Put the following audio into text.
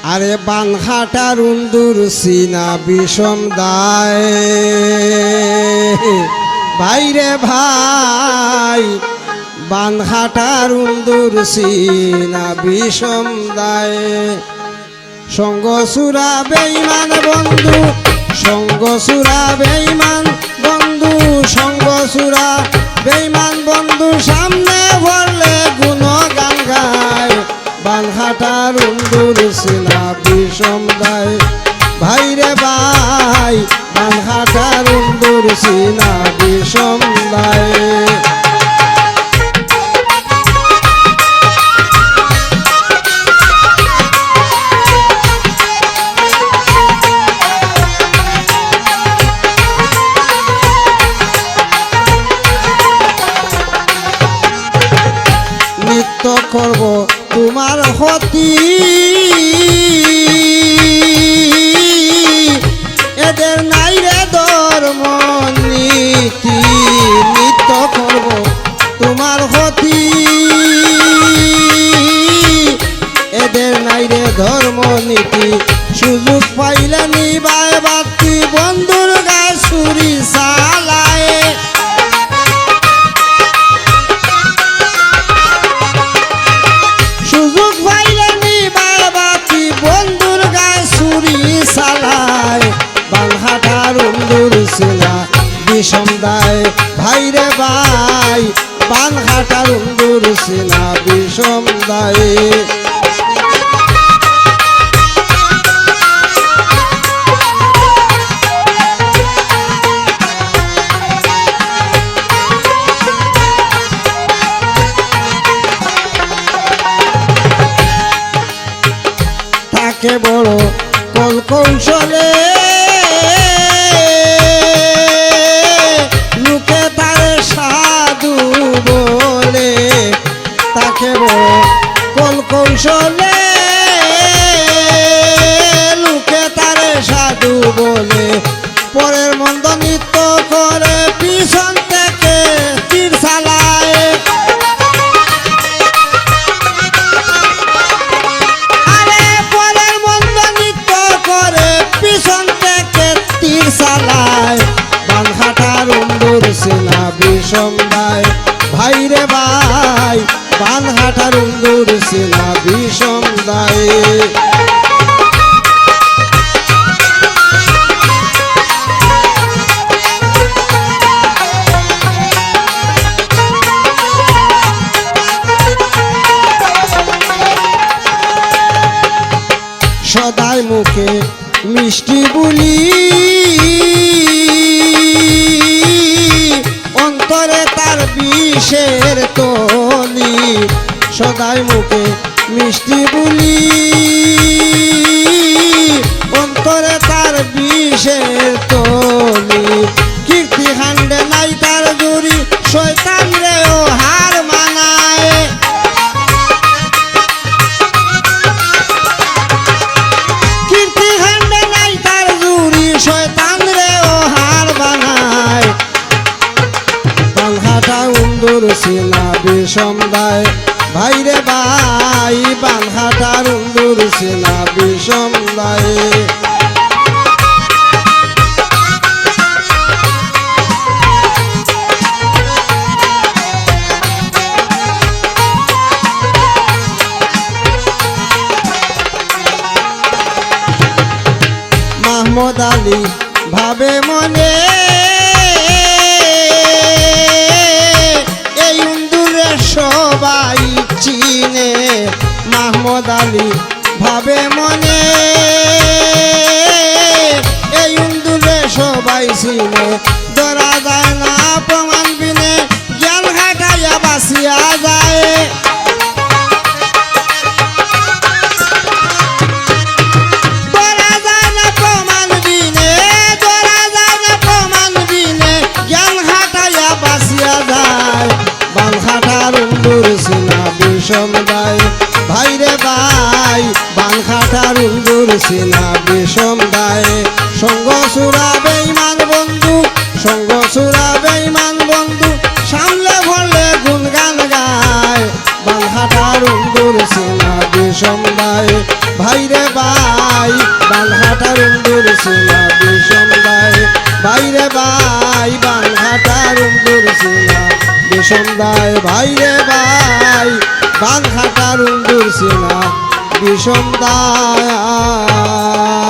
আরে বানহাটার উন্দুর সিনা বিষম দায় ভাইরে ভাই বানহাটার উন্দুর সিনা বিষম দায় সঙ্গ সুরা বেঈমান বন্ধু সঙ্গ সুরা বেঈমান বন্ধু সঙ্গ সুরা বেঈমান বন্ধু সামনে ভরলে গুণগান গায় বানহাটার উন্দুর সিনা বিষম দায় ভাইরে ভাই বানহাটার উন্দুর সিনা বিষম দায় নিত্য করব তোমার হতি এদের নাই রে ধর্ম নীতি নিত্য করব তোমার হতি এদের নাই রে ধর্ম নীতি সুযোগ পাইলে নিবায় বাতি বন্ধুর গায়ে ছুরি চালায় সুযোগ পাইলে নিবায় বাতি বন্ধুর গায়ে ছুরি চালায় বানহাটার উন্দুর সিনা বিষম দায় ভাইরে ভাই বানহাটার উন্দুর সিনা বিষম দায় থাকে বড় কল কৌশলে লোকে তার সাধু বলে তাকে বড় কল কৌশলে লোকে তার সাধু বলে পরের মন্দ নৃত্য করে পিছন থেকে তীর চালায় চালায় বানহাটার উন্দুর সিনা বিষম দায় ভাইরে ভাই বানহাটার উন্দুর সিনা বিষম দায় সদাই মুখে মিষ্টি বলি অন্তরে তার বিষের তলি সদাই মুখে মিষ্টি বলি অন্তরে তার বিষের তলি কীর্তি হান্ডে নাই তার জুড়ি শয়তান রে ও হার মানায় শয়তান রে ও হার বানায় বানহাটা উন্দুর সিনা বিষম দায় ভাইরে ভাই বানহাটার উন্দুর সিনা বিষম দায় মাহমুদ আলী ভাবে মনে এই উন্দুরে সবাই চিনে মাহমুদ আলী ভাবে মনে এই উন্দুরে সবাই চিনে ধরা যায় না প্রমাণ বিনে জ্ঞান ঘাটাইয়া বাঁচিয়া যায় বানহাটার উন্দুর সিনা বিষম দায় ভাইরে ভাই বানহাটার উন্দুর সিনা বিষম দায় সঙ্গ সুরা বেঈমান বন্ধু সঙ্গ সুরা বেঈমান বন্ধু সামলে ভরলে গুণগান গায় বানহাটার উন্দুর সিনা বিষম দায় ভাইরে ভাই বানঘাটার উন্দুর সিনা বিষম দায় ভাইরে ভাই বানঘাটার উন্দুর সিনা বিষম দায় ভাইরে ভাই বানঘাটার উন্দুর সিনা বিষম দায়